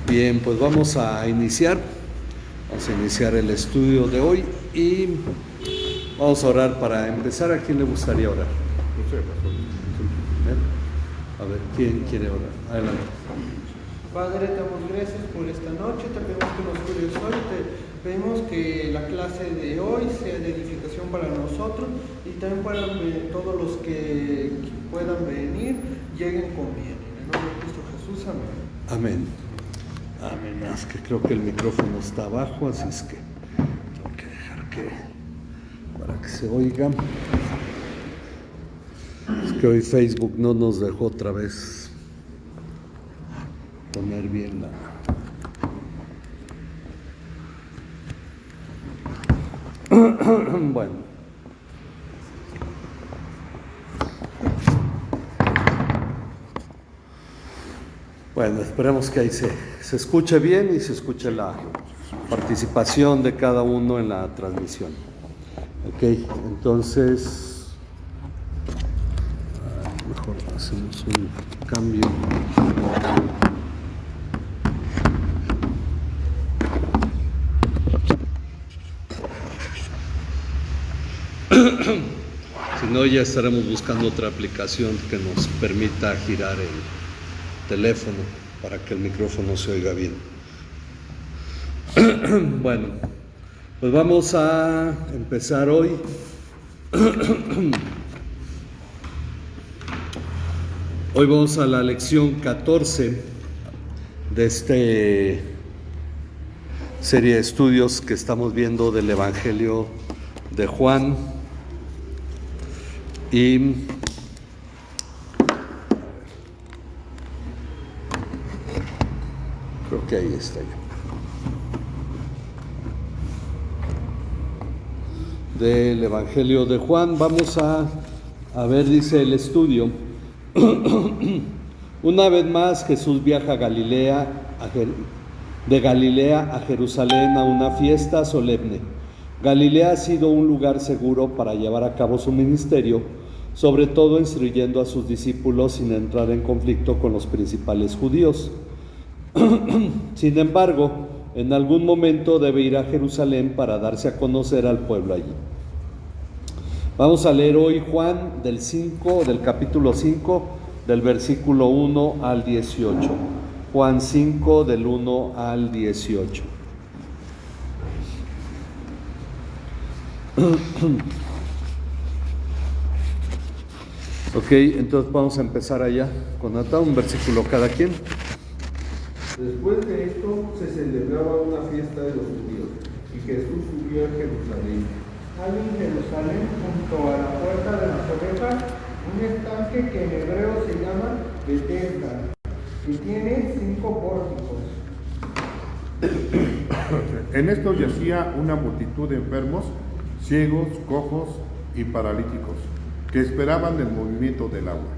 Bien, pues vamos a iniciar el estudio de hoy y vamos a orar para empezar. ¿A quién le gustaría orar? A ver, ¿quién quiere orar? Adelante. Padre, te damos gracias por esta noche, te pedimos que nos cuides hoy, te pedimos que la clase de hoy sea de edificación para nosotros y también para todos los que puedan venir, lleguen con bien. En el nombre de Cristo Jesús, amén. Amén. Amén. Es que creo que el micrófono está abajo, así es que tengo que dejar para que se oiga. Es que hoy Facebook no nos dejó otra vez poner bien la... Bueno, esperemos que ahí se escuche bien y se escuche la participación de cada uno en la transmisión. Ok, entonces mejor hacemos un cambio. Si no, ya estaremos buscando otra aplicación que nos permita girar el teléfono para que el micrófono se oiga bien. Bueno, pues vamos a empezar hoy. Hoy vamos a la lección 14 de esta serie de estudios que estamos viendo del Evangelio de Juan. Y creo que ahí está ya. Del Evangelio de Juan, vamos a ver, dice el estudio. Una vez más Jesús viaja a de Galilea a Jerusalén a una fiesta solemne. Galilea ha sido un lugar seguro para llevar a cabo su ministerio, sobre todo instruyendo a sus discípulos sin entrar en conflicto con los principales judíos. Sin embargo, en algún momento debe ir a Jerusalén para darse a conocer al pueblo allí. Vamos a leer hoy Juan del capítulo 5, del versículo 1 al 18. Juan 5, del 1 al 18. Ok, entonces vamos a empezar allá con un versículo cada quien. Después de esto se celebraba una fiesta de los judíos y Jesús subió a Jerusalén. Hay en Jerusalén, junto a la puerta de las ovejas, un estanque que en hebreo se llama Betesda, que tiene 5 pórticos. En esto yacía una multitud de enfermos, ciegos, cojos y paralíticos, que esperaban el movimiento del agua.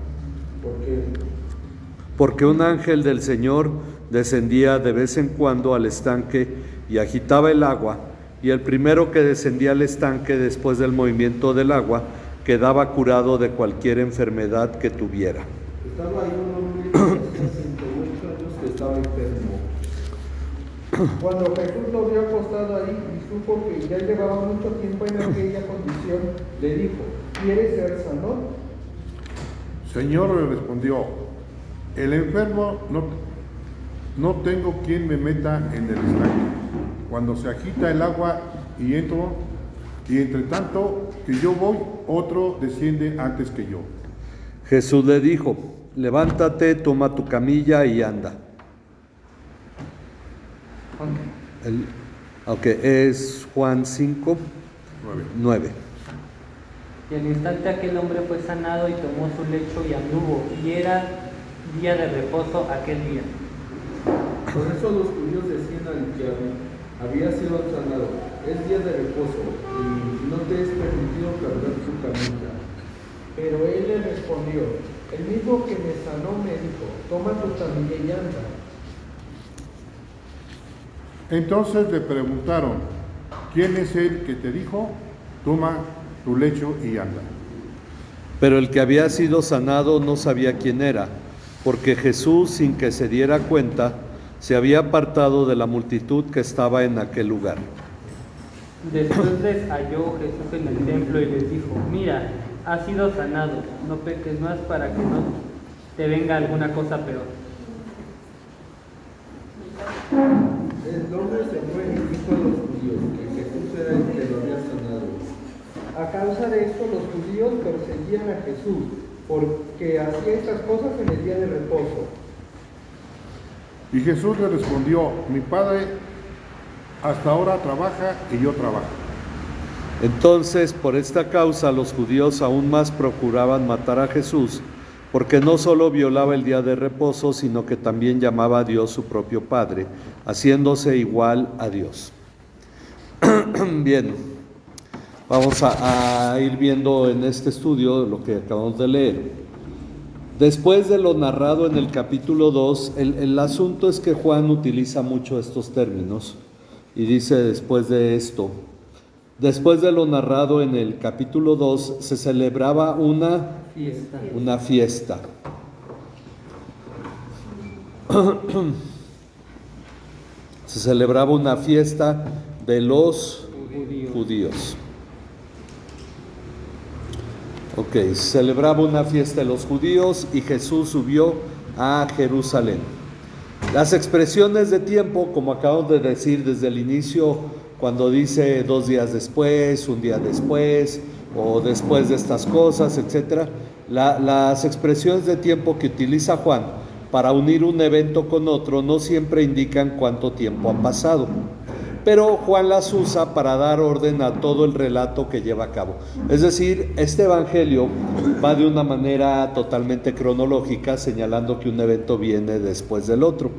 Porque un ángel del Señor descendía de vez en cuando al estanque y agitaba el agua, y el primero que descendía al estanque después del movimiento del agua quedaba curado de cualquier enfermedad que tuviera. Estaba ahí un hombre de 108 años que estaba enfermo. Cuando Jesús lo vio acostado ahí y supo que ya llevaba mucho tiempo en aquella condición, le dijo: ¿quieres ser sano? Señor, le respondió, el enfermo no tengo quien me meta en el estanque cuando se agita el agua y entro, y entre tanto que yo voy, otro desciende antes que yo. Jesús le dijo: levántate, toma tu camilla y anda. Es Juan 5, 9. Y al instante aquel hombre fue sanado y tomó su lecho y anduvo, y era día de reposo aquel día. Por eso los judíos decían al que había sido sanado, es día de reposo, y no te es permitido cargar tu camilla. Pero él le respondió: el mismo que me sanó me dijo: toma tu camilla y anda. Entonces le preguntaron, ¿quién es el que te dijo, toma tu lecho y anda? Pero el que había sido sanado no sabía quién era, porque Jesús, sin que se diera cuenta, se había apartado de la multitud que estaba en aquel lugar. Después les halló Jesús en el templo y les dijo: mira, has sido sanado, no peques más para que no te venga alguna cosa peor. Entonces se fue y dijo a los judíos que Jesús era el que lo había sanado. A causa de esto los judíos perseguían a Jesús, porque hacía estas cosas en el día de reposo. Y Jesús le respondió: mi Padre hasta ahora trabaja y yo trabajo. Entonces, por esta causa, los judíos aún más procuraban matar a Jesús, porque no solo violaba el día de reposo, sino que también llamaba a Dios su propio Padre, haciéndose igual a Dios. Bien, vamos a ir viendo en este estudio lo que acabamos de leer. Después de lo narrado en el capítulo 2, el asunto es que Juan utiliza mucho estos términos y dice después de esto. Después de lo narrado en el capítulo 2, se celebraba una fiesta. Se celebraba una fiesta de los judíos. Ok, se celebraba una fiesta de los judíos y Jesús subió a Jerusalén. Las expresiones de tiempo, como acabamos de decir desde el inicio, cuando dice 2 días después, 1 día después, o después de estas cosas, etc. Las expresiones de tiempo que utiliza Juan para unir un evento con otro no siempre indican cuánto tiempo ha pasado, pero Juan las usa para dar orden a todo el relato que lleva a cabo. Es decir, este evangelio va de una manera totalmente cronológica, señalando que un evento viene después del otro.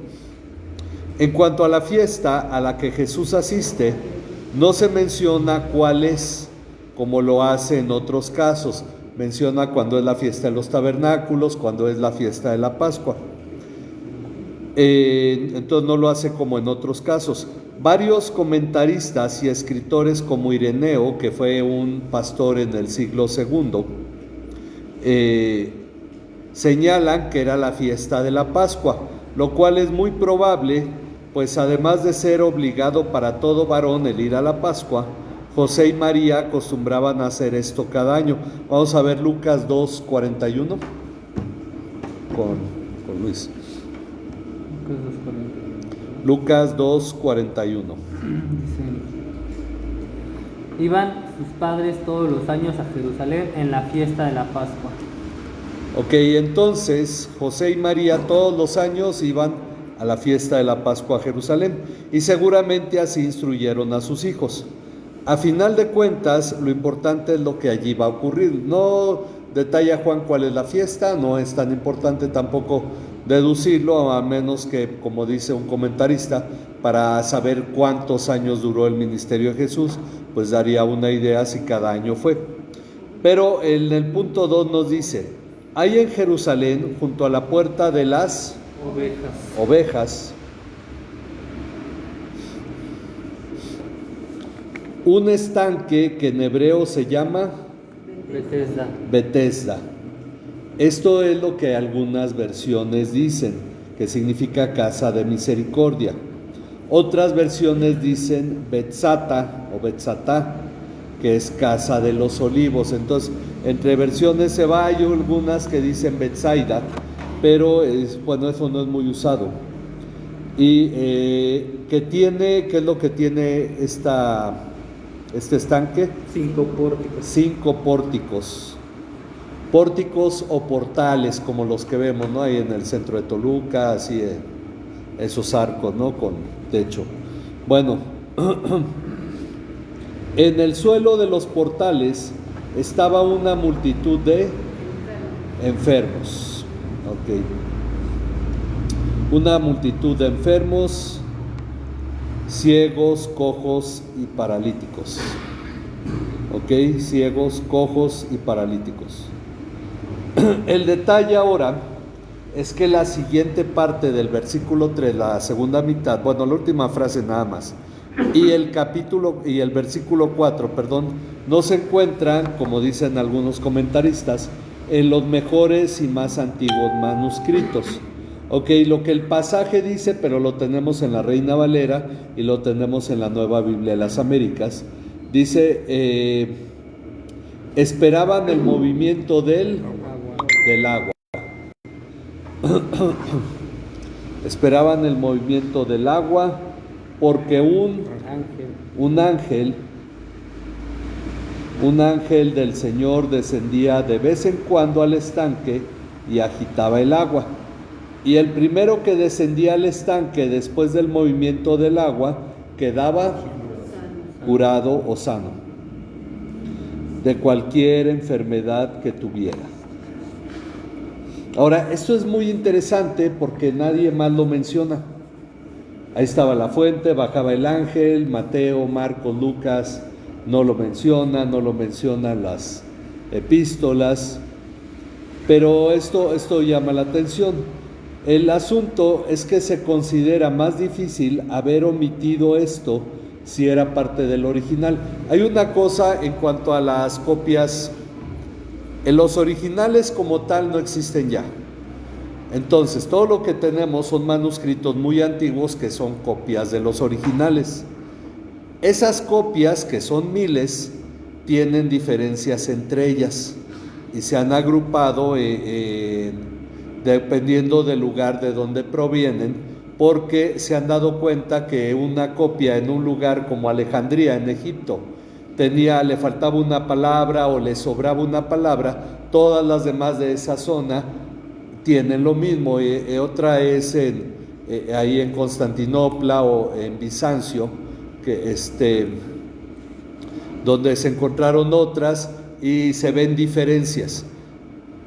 En cuanto a la fiesta a la que Jesús asiste, no se menciona cuál es, como lo hace en otros casos. Menciona cuando es la fiesta de los tabernáculos, cuando es la fiesta de la Pascua. Entonces no lo hace como en otros casos. Varios comentaristas y escritores como Ireneo, que fue un pastor en el siglo II, señalan que era la fiesta de la Pascua, lo cual es muy probable, pues además de ser obligado para todo varón el ir a la Pascua, José y María acostumbraban a hacer esto cada año. Vamos a ver Lucas 2:41 con Luis. Lucas 2:41. Iban sus padres todos los años a Jerusalén en la fiesta de la Pascua. Ok, entonces José y María todos los años iban a la fiesta de la Pascua a Jerusalén y seguramente así instruyeron a sus hijos. A final de cuentas, lo importante es lo que allí va a ocurrir. No detalla Juan cuál es la fiesta, no es tan importante tampoco deducirlo, a menos que, como dice un comentarista, para saber cuántos años duró el ministerio de Jesús, pues daría una idea si cada año fue. Pero en el punto 2 nos dice: hay en Jerusalén, junto a la puerta de las ovejas, un estanque que en hebreo se llama Betesda. Esto es lo que algunas versiones dicen, que significa casa de misericordia. Otras versiones dicen Betzata o Betzatá, que es casa de los olivos. Entonces, entre versiones se va, hay algunas que dicen Betsaida, pero bueno, eso no es muy usado. Y ¿qué es lo que tiene este estanque? 5 pórticos. 5 pórticos. Pórticos o portales, como los que vemos, ¿no? Ahí en el centro de Toluca, así esos arcos, ¿no? Con techo. Bueno, en el suelo de los portales estaba una multitud de enfermos. Ok. Una multitud de enfermos, ciegos, cojos y paralíticos. Ok, ciegos, cojos y paralíticos. El detalle ahora es que la siguiente parte del versículo 3, la segunda mitad, bueno, la última frase nada más, y el versículo 4, no se encuentran, como dicen algunos comentaristas, en los mejores y más antiguos manuscritos. Ok, lo que el pasaje dice, pero lo tenemos en la Reina Valera y lo tenemos en la Nueva Biblia de las Américas, dice, esperaban el movimiento del agua. Esperaban el movimiento del agua porque un ángel del Señor descendía de vez en cuando al estanque y agitaba el agua. Y el primero que descendía al estanque después del movimiento del agua quedaba curado o sano de cualquier enfermedad que tuviera. Ahora, esto es muy interesante porque nadie más lo menciona. Ahí estaba la fuente, bajaba el ángel, Mateo, Marcos, Lucas no lo mencionan las epístolas, pero esto llama la atención. El asunto es que se considera más difícil haber omitido esto si era parte del original. Hay una cosa en cuanto a las copias, los originales como tal no existen ya. Entonces, todo lo que tenemos son manuscritos muy antiguos que son copias de los originales. Esas copias, que son miles, tienen diferencias entre ellas y se han agrupado dependiendo del lugar de donde provienen, porque se han dado cuenta que una copia en un lugar como Alejandría, en Egipto, le faltaba una palabra o le sobraba una palabra, todas las demás de esa zona tienen lo mismo. Otra es ahí en Constantinopla o en Bizancio, donde se encontraron otras y se ven diferencias.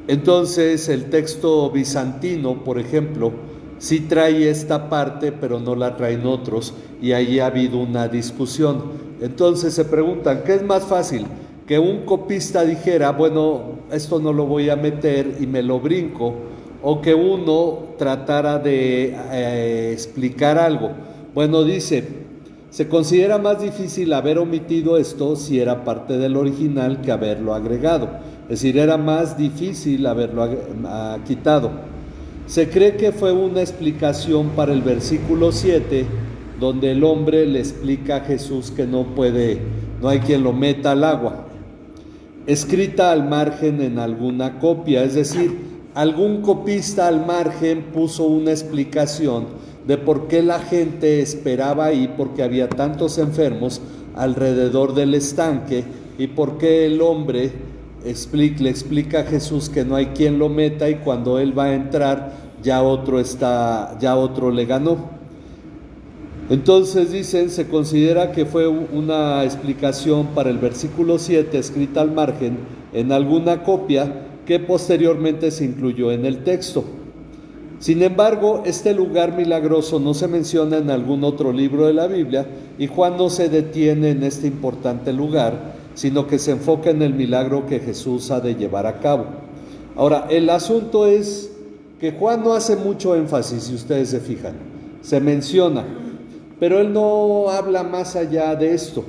Entonces el texto bizantino, por ejemplo, sí trae esta parte, pero no la traen otros, y ahí ha habido una discusión. Entonces se preguntan, ¿qué es más fácil? Que un copista dijera, bueno, esto no lo voy a meter y me lo brinco, o que uno tratara de explicar algo. Bueno, dice, se considera más difícil haber omitido esto si era parte del original que haberlo agregado. Es decir, era más difícil haberlo quitado. Se cree que fue una explicación para el versículo 7, donde el hombre le explica a Jesús que no hay quien lo meta al agua. Escrita al margen en alguna copia, es decir, algún copista al margen puso una explicación de por qué la gente esperaba ahí, porque había tantos enfermos alrededor del estanque, y por qué el hombre le explica a Jesús que no hay quien lo meta, y cuando él va a entrar ya otro le ganó. Entonces dicen, se considera que fue una explicación para el versículo 7 escrita al margen en alguna copia que posteriormente se incluyó en el texto. Sin embargo, este lugar milagroso no se menciona en algún otro libro de la Biblia, y Juan no se detiene en este importante lugar, sino que se enfoca en el milagro que Jesús ha de llevar a cabo. Ahora, el asunto es que Juan no hace mucho énfasis, si ustedes se fijan, se menciona, pero él no habla más allá de esto.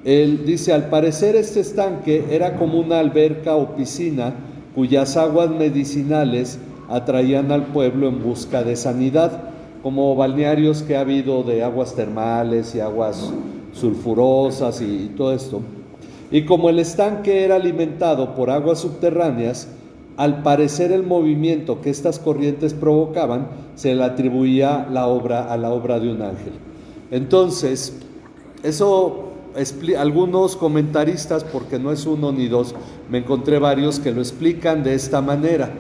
Él dice, al parecer este estanque era como una alberca o piscina cuyas aguas medicinales atraían al pueblo en busca de sanidad, como balnearios que ha habido de aguas termales y aguas sulfurosas y todo esto. Y como el estanque era alimentado por aguas subterráneas, al parecer el movimiento que estas corrientes provocaban se le atribuía a la obra de un ángel. Entonces, eso algunos comentaristas, porque no es uno ni dos, me encontré varios que lo explican de esta manera,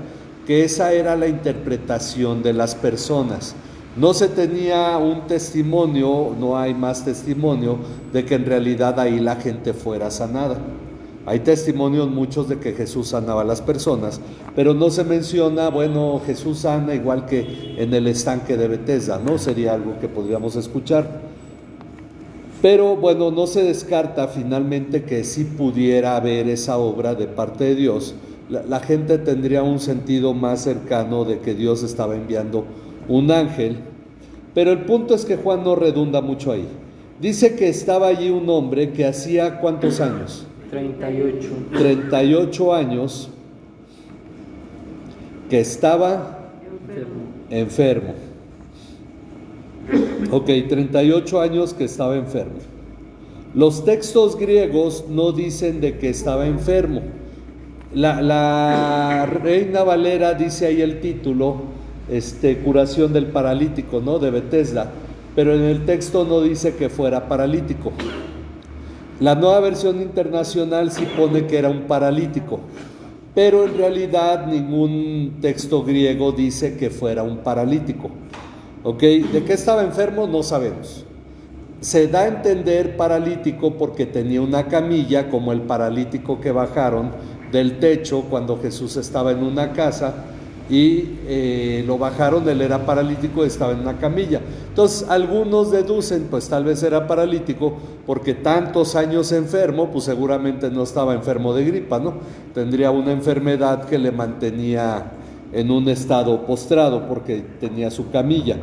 que esa era la interpretación de las personas. No se tenía un testimonio, no hay más testimonio de que en realidad ahí la gente fuera sanada. Hay testimonios muchos de que Jesús sanaba a las personas, pero no se menciona, bueno, Jesús sana igual que en el estanque de Betesda, ¿no? Sería algo que podríamos escuchar. Pero bueno, no se descarta finalmente que sí pudiera haber esa obra de parte de Dios. La gente tendría un sentido más cercano de que Dios estaba enviando un ángel, pero el punto es que Juan no redunda mucho ahí. Dice que estaba allí un hombre que hacía ¿cuántos años? 38. 38 años que estaba enfermo. Ok, 38 años que estaba enfermo. Los textos griegos no dicen de que estaba enfermo. La Reina Valera dice ahí el título, curación del paralítico, ¿no? De Betesda, pero en el texto no dice que fuera paralítico. La Nueva Versión Internacional sí pone que era un paralítico, pero en realidad ningún texto griego dice que fuera un paralítico. ¿Ok? ¿De qué estaba enfermo? No sabemos. Se da a entender paralítico porque tenía una camilla, como el paralítico que bajaron del techo cuando Jesús estaba en una casa y lo bajaron, él era paralítico y estaba en una camilla. Entonces algunos deducen, pues tal vez era paralítico porque tantos años enfermo, pues seguramente no estaba enfermo de gripa, ¿no? Tendría una enfermedad que le mantenía en un estado postrado porque tenía su camilla.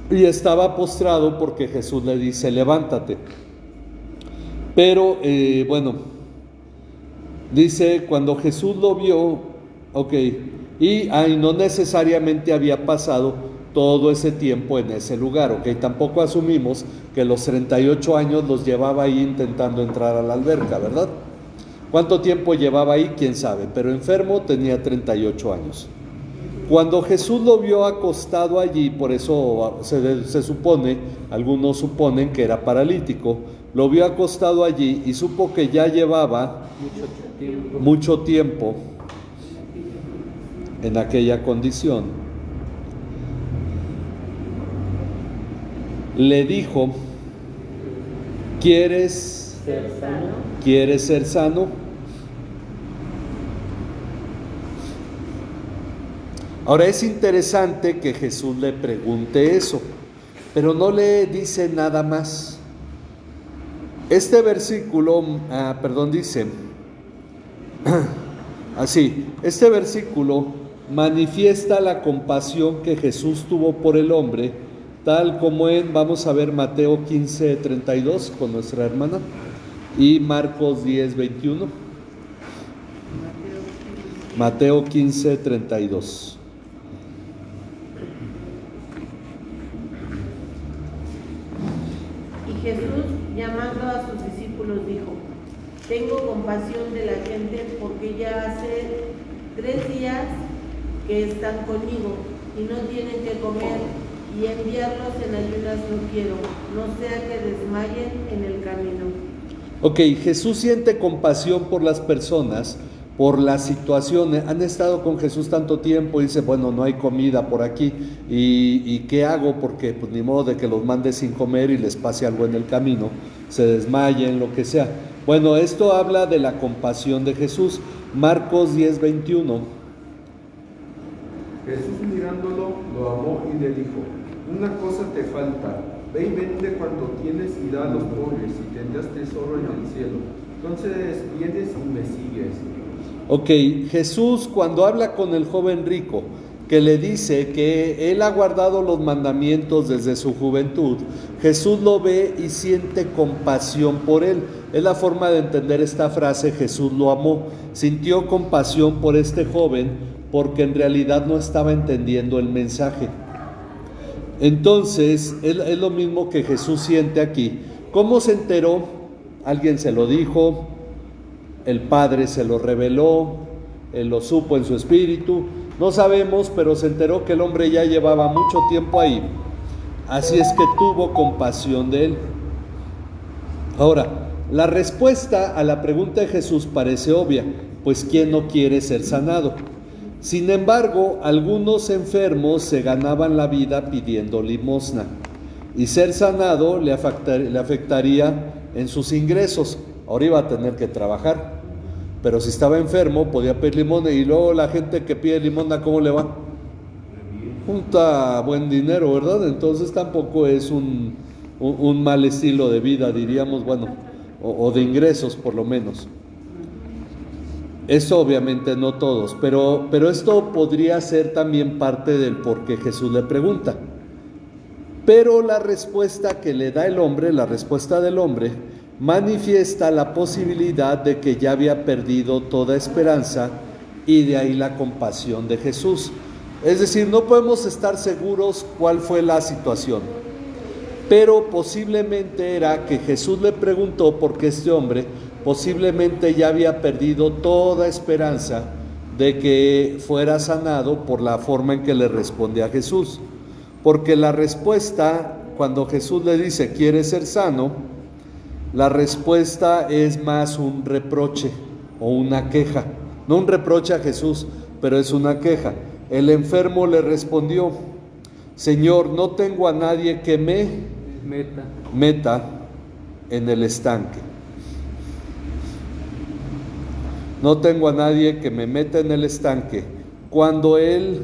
Y estaba postrado porque Jesús le dice, levántate. Pero, bueno, dice, cuando Jesús lo vio, ok, y no necesariamente había pasado todo ese tiempo en ese lugar, ok, tampoco asumimos que los 38 años los llevaba ahí intentando entrar a la alberca, ¿verdad? ¿Cuánto tiempo llevaba ahí? Quién sabe, pero enfermo tenía 38 años. Cuando Jesús lo vio acostado allí, por eso se supone, algunos suponen que era paralítico, lo vio acostado allí y supo que ya llevaba mucho tiempo en aquella condición. Le dijo, ¿quieres ser sano? Ahora es interesante que Jesús le pregunte eso, pero no le dice nada más. Este versículo, dice, así, este versículo manifiesta la compasión que Jesús tuvo por el hombre, tal como vamos a ver Mateo 15:32 con nuestra hermana y Marcos 10:21. Mateo 15:32. Jesús, llamando a sus discípulos, dijo, tengo compasión de la gente porque ya hace 3 días que están conmigo y no tienen que comer, y enviarlos en ayunas no quiero, no sea que desmayen en el camino. Ok, Jesús siente compasión por las personas, por las situaciones. Han estado con Jesús tanto tiempo y dice, bueno, no hay comida por aquí, ¿y qué hago? Porque pues ni modo de que los mande sin comer y les pase algo en el camino, se desmayen, lo que sea. Bueno, esto habla de la compasión de Jesús. Marcos 10:21. Jesús mirándolo, lo amó y le dijo, una cosa te falta, ve y vende cuanto tienes y da a los pobres y tendrás tesoro en el cielo. Entonces vienes y me sigues. Ok, Jesús cuando habla con el joven rico, que le dice que él ha guardado los mandamientos desde su juventud, Jesús lo ve y siente compasión por él. Es la forma de entender esta frase, Jesús lo amó. Sintió compasión por este joven porque en realidad no estaba entendiendo el mensaje. Entonces, es lo mismo que Jesús siente aquí. ¿Cómo se enteró? ¿Alguien se lo dijo? ¿El Padre se lo reveló? ¿Él lo supo en su espíritu? No sabemos, pero se enteró que el hombre ya llevaba mucho tiempo ahí. Así es que tuvo compasión de él. Ahora, la respuesta a la pregunta de Jesús parece obvia, pues ¿quién no quiere ser sanado? Sin embargo, algunos enfermos se ganaban la vida pidiendo limosna, y ser sanado le afectaría en sus ingresos. Ahora iba a tener que trabajar, pero si estaba enfermo podía pedir limosna, y luego la gente que pide limosna, ¿cómo le va? Junta buen dinero, ¿verdad? Entonces tampoco es un mal estilo de vida, diríamos, bueno, o de ingresos por lo menos. Eso obviamente no todos, pero esto podría ser también parte del por qué Jesús le pregunta. Pero la respuesta que le da el hombre, la respuesta del hombre, manifiesta la posibilidad de que ya había perdido toda esperanza, y de ahí la compasión de Jesús. Es decir, no podemos estar seguros cuál fue la situación, pero posiblemente era que Jesús le preguntó porque este hombre posiblemente ya había perdido toda esperanza de que fuera sanado por la forma en que le responde a Jesús. Porque la respuesta, cuando Jesús le dice, ¿quieres ser sano?, la respuesta es más un reproche o una queja. No un reproche a Jesús, pero es una queja. El enfermo le respondió, Señor, no tengo a nadie que me meta en el estanque. No tengo a nadie que me meta en el estanque cuando el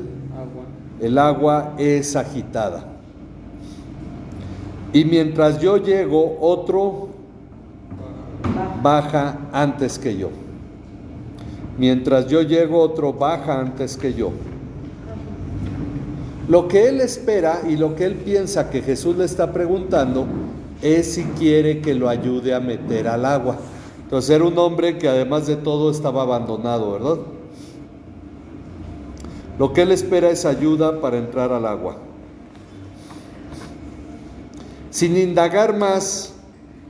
agua es agitada. Y mientras yo llego, otro baja antes que yo. Mientras yo llego, otro baja antes que yo. Lo que él espera y lo que él piensa que Jesús le está preguntando es si quiere que lo ayude a meter al agua. Entonces era un hombre que además de todo estaba abandonado, ¿verdad? Lo que él espera es ayuda para entrar al agua. Sin indagar más,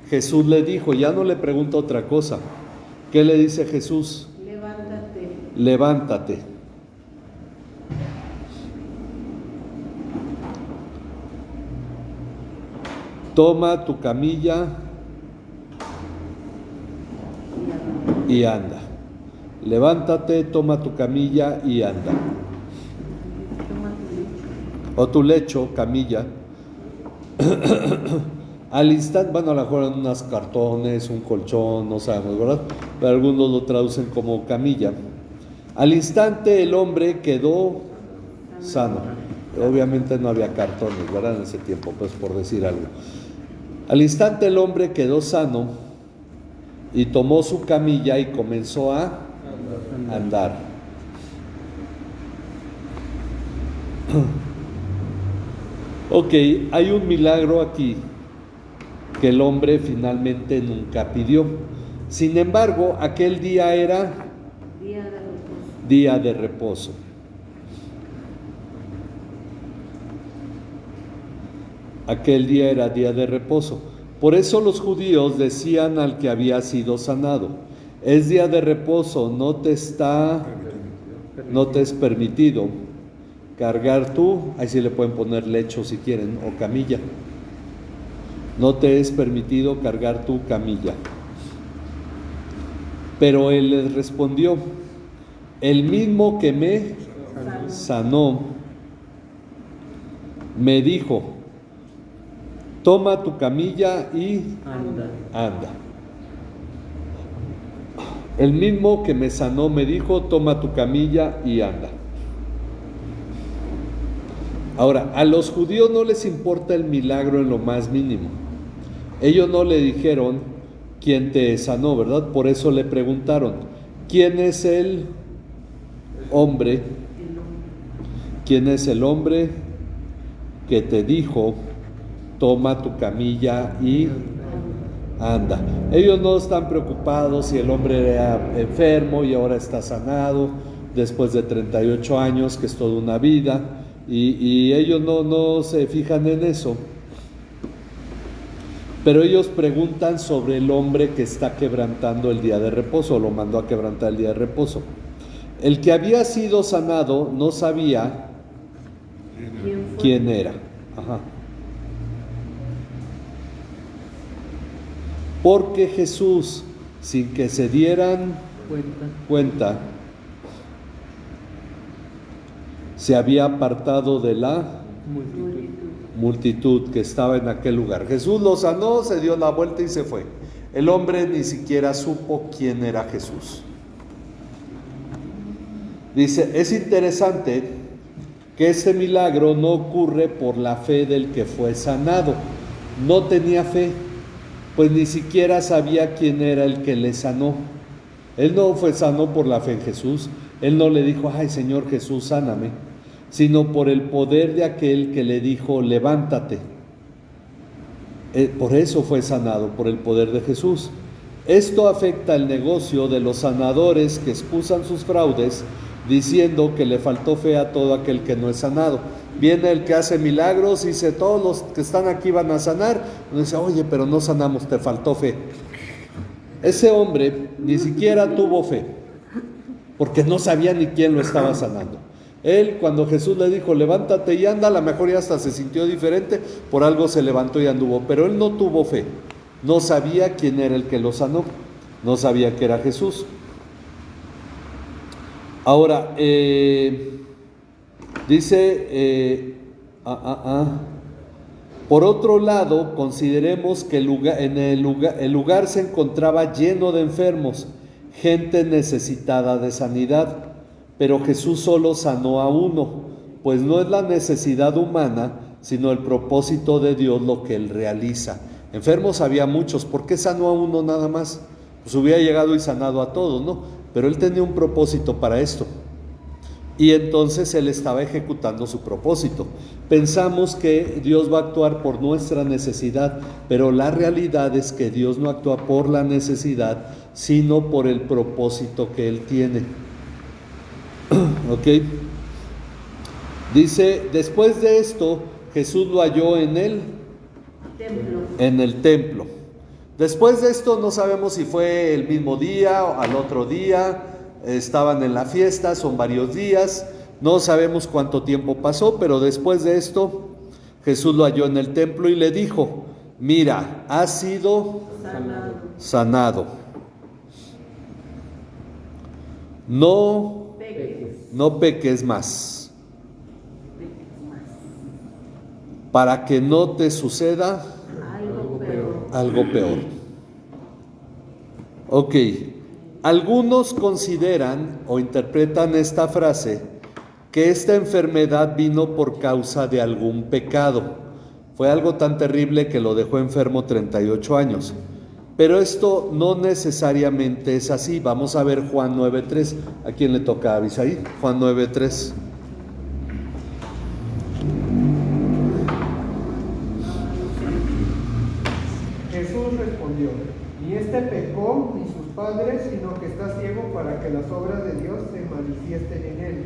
Jesús le dijo, ya no le pregunta otra cosa. ¿Qué le dice Jesús? Levántate. Levántate. Toma tu camilla y anda. Levántate, toma tu camilla y anda. O tu lecho, camilla. Al instante, bueno, a lo mejor en unos cartones, un colchón, no sabemos, ¿verdad? Pero algunos lo traducen como camilla. Al instante el hombre quedó sano. Obviamente no había cartones, ¿verdad? En ese tiempo, pues por decir algo. Al instante el hombre quedó sano y tomó su camilla y comenzó a andar. Ok, hay un milagro aquí que el hombre finalmente nunca pidió. Sin embargo, aquel día era día de reposo. Aquel día era día de reposo. Por eso los judíos decían al que había sido sanado, es día de reposo, no te es permitido cargar tú, ahí sí le pueden poner lecho si quieren, o camilla. No te es permitido cargar tu camilla. Pero él les respondió, el mismo que me sanó, me dijo, toma tu camilla y anda. El mismo que me sanó me dijo, toma tu camilla y anda. Ahora, a los judíos no les importa el milagro en lo más mínimo. Ellos no le dijeron quién te sanó, ¿verdad? Por eso le preguntaron, ¿quién es el hombre? ¿Quién es el hombre que te dijo, toma tu camilla y anda? Ellos no están preocupados si el hombre era enfermo y ahora está sanado después de 38 años, que es toda una vida, y ellos no se fijan en eso. Pero ellos preguntan sobre el hombre que está quebrantando el día de reposo, lo mandó a quebrantar el día de reposo. El que había sido sanado no sabía quién era. Ajá. Porque Jesús, sin que se dieran cuenta, se había apartado de la multitud que estaba en aquel lugar. Jesús lo sanó, se dio la vuelta y se fue. El hombre ni siquiera supo quién era Jesús. Dice, es interesante que este milagro no ocurre por la fe del que fue sanado. No tenía fe, pues ni siquiera sabía quién era el que le sanó. Él no fue sano por la fe en Jesús. Él no le dijo, ay Señor Jesús, sáname, sino por el poder de aquel que le dijo, levántate. Por eso fue sanado, por el poder de Jesús. Esto afecta el negocio de los sanadores que excusan sus fraudes diciendo que le faltó fe a todo aquel que no es sanado. Viene el que hace milagros y dice, todos los que están aquí van a sanar. Uno dice, oye, pero no sanamos, te faltó fe. Ese hombre ni siquiera tuvo fe, porque no sabía ni quién lo estaba sanando. Él, cuando Jesús le dijo, levántate y anda, a lo mejor ya hasta se sintió diferente, por algo se levantó y anduvo, pero él no tuvo fe, no sabía quién era el que lo sanó, no sabía que era Jesús. Ahora, dice, por otro lado, consideremos que el lugar se encontraba lleno de enfermos, gente necesitada de sanidad, pero Jesús solo sanó a uno, pues no es la necesidad humana, sino el propósito de Dios lo que Él realiza. Enfermos había muchos, ¿por qué sanó a uno nada más? Pues hubiera llegado y sanado a todos, ¿no? Pero Él tenía un propósito para esto. Y entonces Él estaba ejecutando su propósito. Pensamos que Dios va a actuar por nuestra necesidad, pero la realidad es que Dios no actúa por la necesidad, sino por el propósito que Él tiene. ¿Ok? Dice, después de esto, Jesús lo halló en el templo. Después de esto no sabemos si fue el mismo día o al otro día. Estaban en la fiesta, son varios días, no sabemos cuánto tiempo pasó, pero después de esto Jesús lo halló en el templo y le dijo, mira, has sido sanado. No peques más, para que no te suceda algo peor. Ok. Algunos consideran o interpretan esta frase que esta enfermedad vino por causa de algún pecado. Fue algo tan terrible que lo dejó enfermo 38 años. Pero esto no necesariamente es así. Vamos a ver Juan 9:3. ¿A quién le toca Abisaí? Juan 9:3. Jesús respondió, ni este pecó ni sus padres, sino que está ciego para que las obras de Dios se manifiesten en él.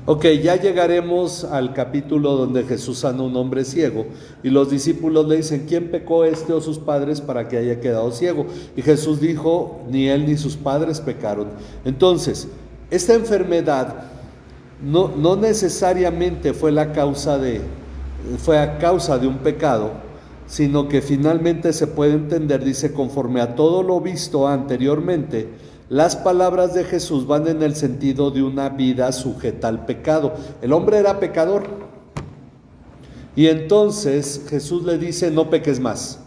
Ok, ya llegaremos al capítulo donde Jesús sana a un hombre ciego y los discípulos le dicen, ¿quién pecó, este o sus padres, para que haya quedado ciego? Y Jesús dijo, ni él ni sus padres pecaron. Entonces, esta enfermedad no necesariamente fue a causa de un pecado, sino que finalmente se puede entender, dice, conforme a todo lo visto anteriormente, las palabras de Jesús van en el sentido de una vida sujeta al pecado. El hombre era pecador. Y entonces Jesús le dice, no peques más.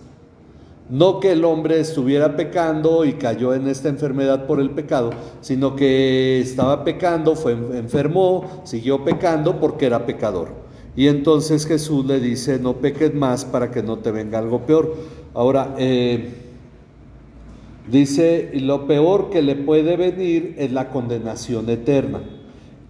No que el hombre estuviera pecando y cayó en esta enfermedad por el pecado, sino que estaba pecando, enfermó, siguió pecando porque era pecador. Y entonces Jesús le dice, no peques más para que no te venga algo peor. Ahora, dice, lo peor que le puede venir es la condenación eterna.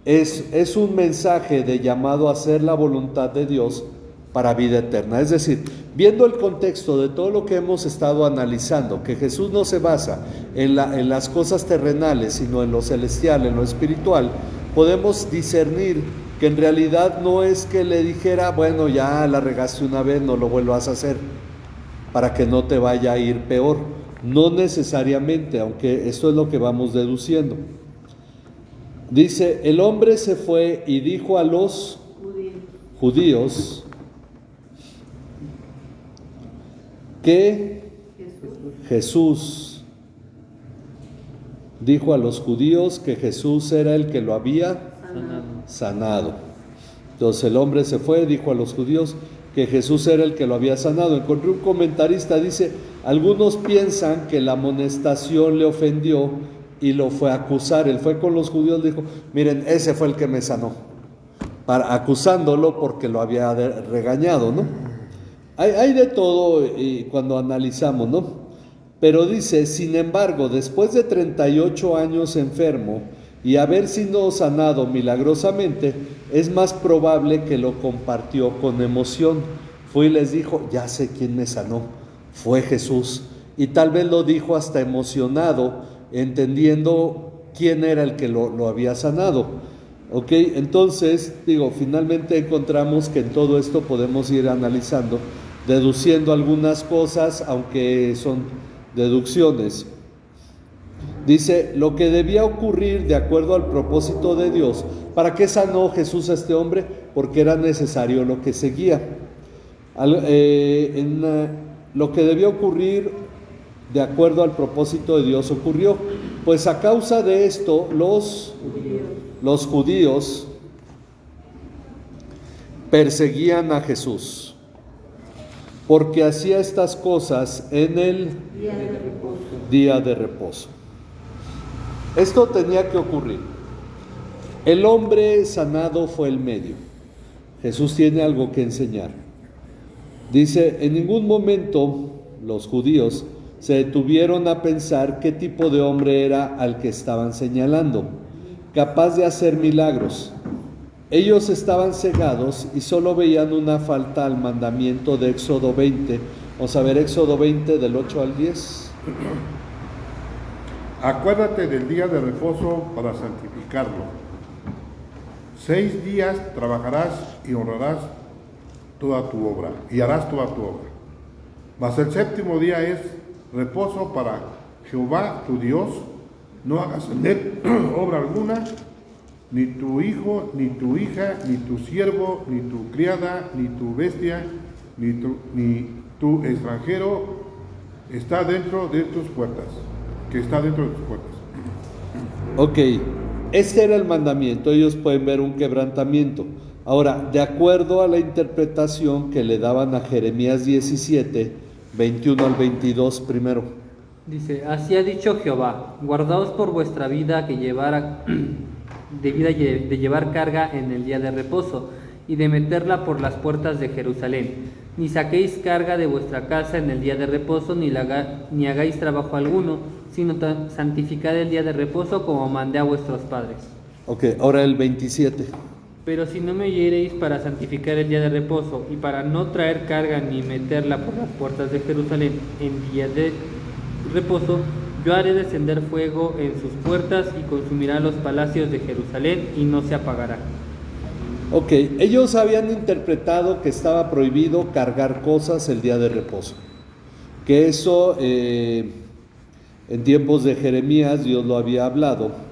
Es un mensaje de llamado a hacer la voluntad de Dios para vida eterna. Es decir, viendo el contexto de todo lo que hemos estado analizando, que Jesús no se basa en las cosas terrenales, sino en lo celestial, en lo espiritual, podemos discernir que en realidad no es que le dijera, bueno, ya la regaste una vez, no lo vuelvas a hacer, para que no te vaya a ir peor. No necesariamente, aunque esto es lo que vamos deduciendo. Dice, el hombre se fue y dijo a los judíos que Jesús dijo a los judíos que Jesús era el que lo había sanado. Entonces el hombre se fue, dijo a los judíos que Jesús era el que lo había sanado. Encontré un comentarista, dice, algunos piensan que la amonestación le ofendió y lo fue a acusar. Él fue con los judíos, dijo, miren, ese fue el que me sanó, acusándolo porque lo había regañado, ¿no? Hay de todo y cuando analizamos, ¿no? Pero dice, sin embargo, después de 38 años enfermo y haber sido sanado milagrosamente, es más probable que lo compartió con emoción. Fue y les dijo, ya sé quién me sanó, fue Jesús. Y tal vez lo dijo hasta emocionado, entendiendo quién era el que lo había sanado. Ok, entonces, finalmente encontramos que en todo esto podemos ir analizando, deduciendo algunas cosas, aunque son deducciones. Dice, lo que debía ocurrir de acuerdo al propósito de Dios. ¿Para qué sanó Jesús a este hombre? Porque era necesario lo que seguía. Lo que debía ocurrir de acuerdo al propósito de Dios ocurrió. Pues a causa de esto, los judíos perseguían a Jesús, porque hacía estas cosas en el día de reposo. Esto tenía que ocurrir. El hombre sanado fue el medio. Jesús tiene algo que enseñar. Dice, en ningún momento los judíos se detuvieron a pensar qué tipo de hombre era al que estaban señalando, capaz de hacer milagros. Ellos estaban cegados y solo veían una falta al mandamiento de Éxodo 20. Vamos a ver Éxodo 20 del 8 al 10. Acuérdate del día de reposo para santificarlo. 6 días trabajarás y honrarás toda tu obra, y harás toda tu obra. Mas el séptimo día es reposo para Jehová tu Dios. No hagas en él obra alguna, ni tu hijo, ni tu hija, ni tu siervo, ni tu criada, ni tu bestia, ni tu extranjero está dentro de tus puertas, que está dentro de tus puertas. Ok, este era el mandamiento. Ellos pueden ver un quebrantamiento. Ahora, de acuerdo a la interpretación que le daban a Jeremías 17, 21 al 22 primero. Dice, así ha dicho Jehová, guardaos por vuestra vida de llevar carga en el día de reposo y de meterla por las puertas de Jerusalén. Ni saquéis carga de vuestra casa en el día de reposo, ni hagáis trabajo alguno, sino santificad el día de reposo como mandé a vuestros padres. Ok, ahora el 27. Pero si no me oyereis para santificar el día de reposo y para no traer carga ni meterla por las puertas de Jerusalén en día de reposo, yo haré descender fuego en sus puertas y consumirá los palacios de Jerusalén y no se apagará. Ok, ellos habían interpretado que estaba prohibido cargar cosas el día de reposo. Que eso en tiempos de Jeremías Dios lo había hablado.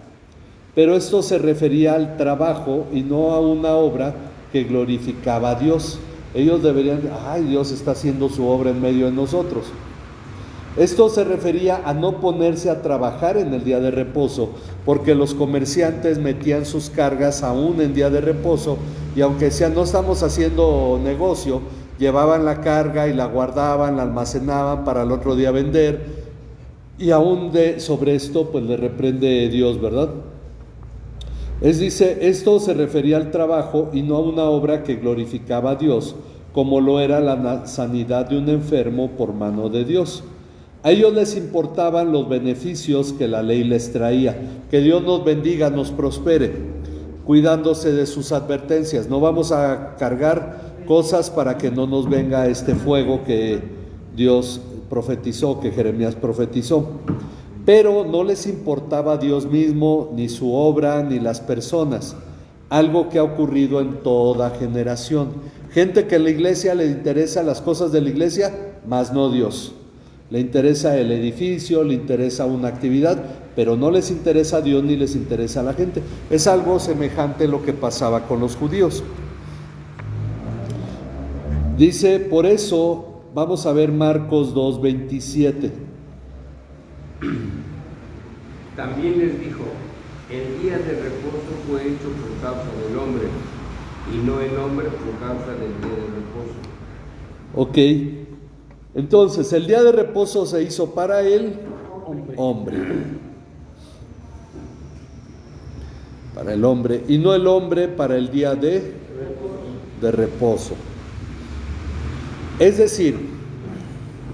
Pero esto se refería al trabajo y no a una obra que glorificaba a Dios. Ellos deberían, Dios está haciendo su obra en medio de nosotros. Esto se refería a no ponerse a trabajar en el día de reposo, porque los comerciantes metían sus cargas aún en día de reposo, y aunque no estamos haciendo negocio, llevaban la carga y la guardaban, la almacenaban para el otro día vender, y aún sobre esto pues le reprende Dios, ¿verdad? Dice, esto se refería al trabajo y no a una obra que glorificaba a Dios, como lo era la sanidad de un enfermo por mano de Dios. A ellos les importaban los beneficios que la ley les traía. Que Dios nos bendiga, nos prospere, cuidándose de sus advertencias. No vamos a cargar cosas para que no nos venga este fuego que Dios profetizó, que Jeremías profetizó. Pero no les importaba a Dios mismo, ni su obra, ni las personas. Algo que ha ocurrido en toda generación. Gente que en la iglesia le interesa las cosas de la iglesia, mas no Dios. Le interesa el edificio, le interesa una actividad, pero no les interesa a Dios ni les interesa a la gente. Es algo semejante a lo que pasaba con los judíos. Dice, por eso, vamos a ver Marcos 2:27. También les dijo, el día de reposo fue hecho por causa del hombre, y no el hombre por causa del día de reposo. Ok. Entonces, el día de reposo se hizo para el hombre. Para el hombre. Y no el hombre para el día de reposo. Es decir,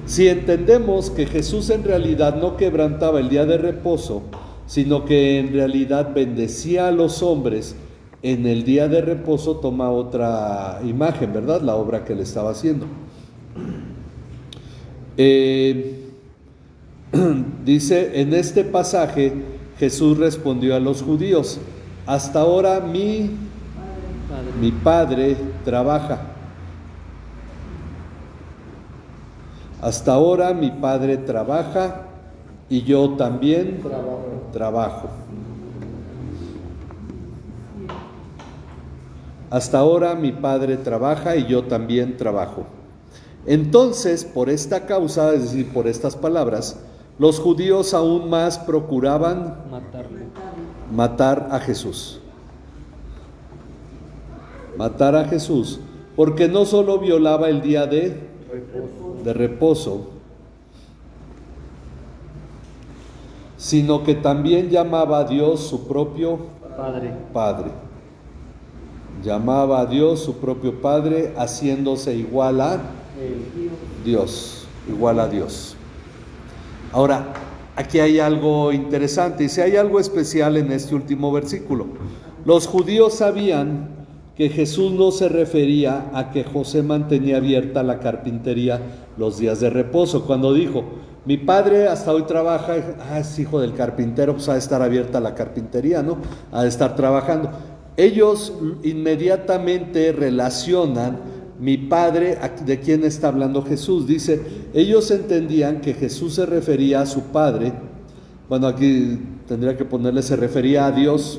si entendemos que Jesús en realidad no quebrantaba el día de reposo, sino que en realidad bendecía a los hombres en el día de reposo, toma otra imagen, ¿verdad? La obra que le estaba haciendo. Dice, en este pasaje Jesús respondió a los judíos, hasta ahora mi padre trabaja. Hasta ahora mi padre trabaja y yo también trabajo. Hasta ahora mi padre trabaja y yo también trabajo. Entonces, por esta causa, es decir, por estas palabras, los judíos aún más procuraban matar a Jesús. Matar a Jesús, porque no solo violaba el día de reposo, sino que también llamaba a Dios su propio Padre. Llamaba a Dios su propio Padre, haciéndose igual a Dios, igual a Dios. Ahora, aquí hay algo interesante, y si hay algo especial en este último versículo. Los judíos sabían que Jesús no se refería a que José mantenía abierta la carpintería los días de reposo. Cuando dijo, mi padre hasta hoy trabaja, es hijo del carpintero, pues ha de estar abierta la carpintería, ¿no? Ha de estar trabajando. Ellos inmediatamente relacionan mi padre, ¿de quién está hablando Jesús? Dice, ellos entendían que Jesús se refería a su padre. Bueno, aquí tendría que ponerle, se refería a Dios.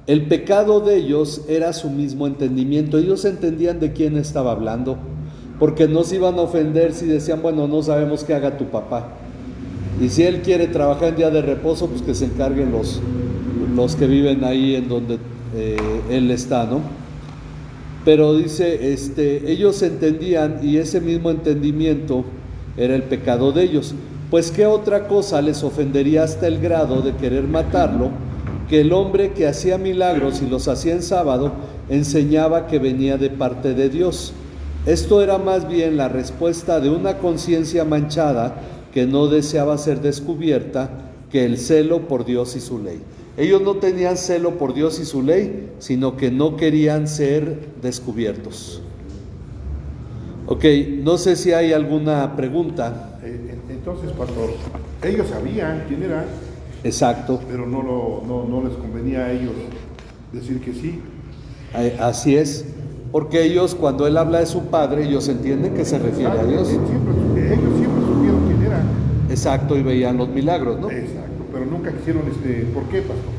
El pecado de ellos era su mismo entendimiento. Ellos entendían de quién estaba hablando, porque no se iban a ofender si decían, bueno, no sabemos qué haga tu papá. Y si él quiere trabajar en día de reposo, pues que se encarguen los que viven ahí en donde él está, ¿no? Pero dice, ellos entendían, y ese mismo entendimiento era el pecado de ellos. Pues qué otra cosa les ofendería hasta el grado de querer matarlo, que el hombre que hacía milagros y los hacía en sábado, enseñaba que venía de parte de Dios. Esto era más bien la respuesta de una conciencia manchada que no deseaba ser descubierta, que el celo por Dios y su ley. Ellos no tenían celo por Dios y su ley, sino que no querían ser descubiertos. Ok, no sé si hay alguna pregunta. Entonces, pastor, ellos sabían quién era. Exacto. Pero no les convenía a ellos decir que sí. Así es, porque ellos, cuando él habla de su padre, ellos entienden que se refiere a Dios. Ellos siempre supieron quién era. Exacto, y veían los milagros, ¿no? Exacto, pero nunca quisieron, ¿por qué, pastor?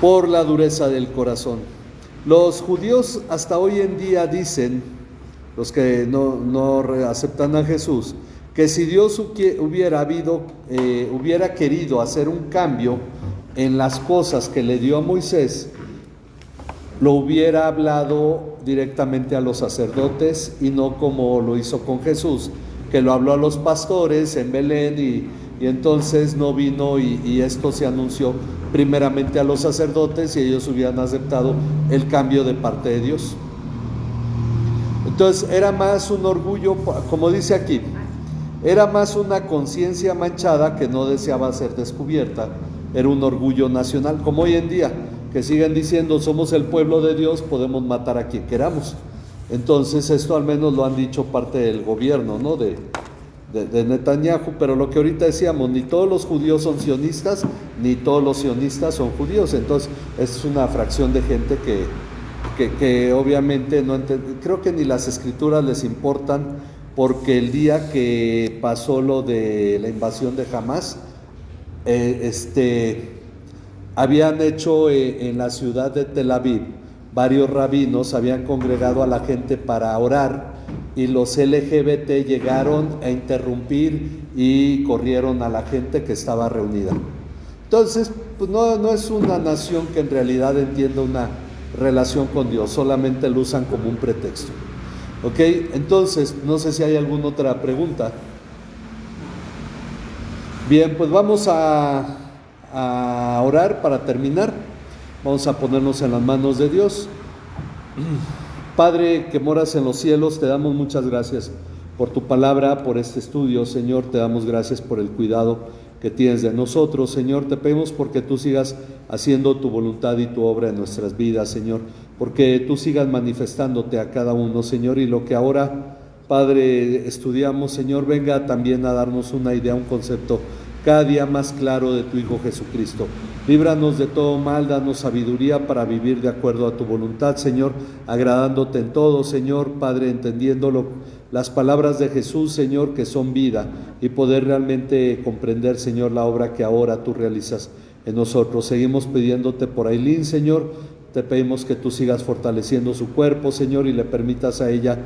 Por la dureza del corazón. Los judíos hasta hoy en día dicen, los que no aceptan a Jesús, que si Dios hubiera querido hacer un cambio en las cosas que le dio a Moisés, lo hubiera hablado directamente a los sacerdotes y no como lo hizo con Jesús, que lo habló a los pastores en Belén y entonces no vino y esto se anunció primeramente a los sacerdotes y ellos hubieran aceptado el cambio de parte de Dios. Entonces era más un orgullo, como dice aquí, era más una conciencia manchada que no deseaba ser descubierta, era un orgullo nacional, como hoy en día, que siguen diciendo somos el pueblo de Dios, podemos matar a quien queramos. Entonces esto al menos lo han dicho parte del gobierno, ¿no? de Netanyahu, pero lo que ahorita decíamos, ni todos los judíos son sionistas, ni todos los sionistas son judíos, entonces es una fracción de gente que obviamente no entiende. Creo que ni las escrituras les importan, porque el día que pasó lo de la invasión de Hamas, habían hecho en la ciudad de Tel Aviv, varios rabinos habían congregado a la gente para orar y los LGBT llegaron a interrumpir y corrieron a la gente que estaba reunida. Entonces, pues no es una nación que en realidad entienda una relación con Dios, solamente lo usan como un pretexto. Ok, entonces, no sé si hay alguna otra pregunta. Bien, pues vamos a orar para terminar. Vamos a ponernos en las manos de Dios. Padre que moras en los cielos, te damos muchas gracias por tu palabra, por este estudio, Señor. Te damos gracias por el cuidado que tienes de nosotros, Señor. Te pedimos porque tú sigas haciendo tu voluntad y tu obra en nuestras vidas, Señor, porque tú sigas manifestándote a cada uno, Señor, y lo que ahora, Padre, estudiamos, Señor, venga también a darnos una idea, un concepto cada día más claro de tu Hijo Jesucristo. Líbranos de todo mal, danos sabiduría para vivir de acuerdo a tu voluntad, Señor, agradándote en todo, Señor, Padre, entendiéndolo las palabras de Jesús, Señor, que son vida, y poder realmente comprender, Señor, la obra que ahora tú realizas en nosotros. Seguimos pidiéndote por Ailín, Señor. Te pedimos que tú sigas fortaleciendo su cuerpo, Señor, y le permitas a ella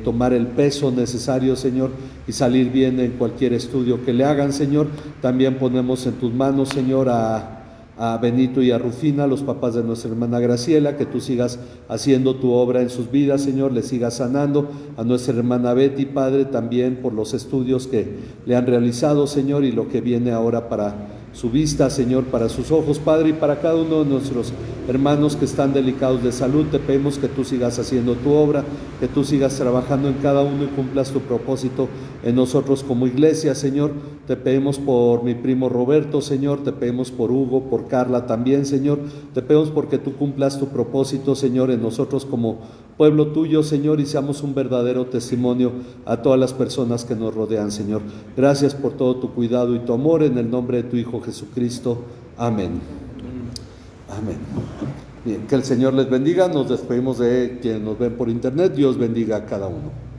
tomar el peso necesario, Señor, y salir bien en cualquier estudio que le hagan, Señor. También ponemos en tus manos, Señor, a Benito y a Rufina, los papás de nuestra hermana Graciela, que tú sigas haciendo tu obra en sus vidas, Señor, le sigas sanando. A nuestra hermana Betty, Padre, también por los estudios que le han realizado, Señor, y lo que viene ahora para su vista, Señor, para sus ojos, Padre, y para cada uno de nuestros hermanos que están delicados de salud. Te pedimos que tú sigas haciendo tu obra, que tú sigas trabajando en cada uno y cumplas tu propósito en nosotros como iglesia, Señor. Te pedimos por mi primo Roberto, Señor, te pedimos por Hugo, por Carla también, Señor. Te pedimos porque tú cumplas tu propósito, Señor, en nosotros como pueblo tuyo, Señor, y seamos un verdadero testimonio a todas las personas que nos rodean, Señor. Gracias por todo tu cuidado y tu amor, en el nombre de tu Hijo Jesucristo. Amén. Amén. Bien, que el Señor les bendiga. Nos despedimos de quienes nos ven por internet. Dios bendiga a cada uno.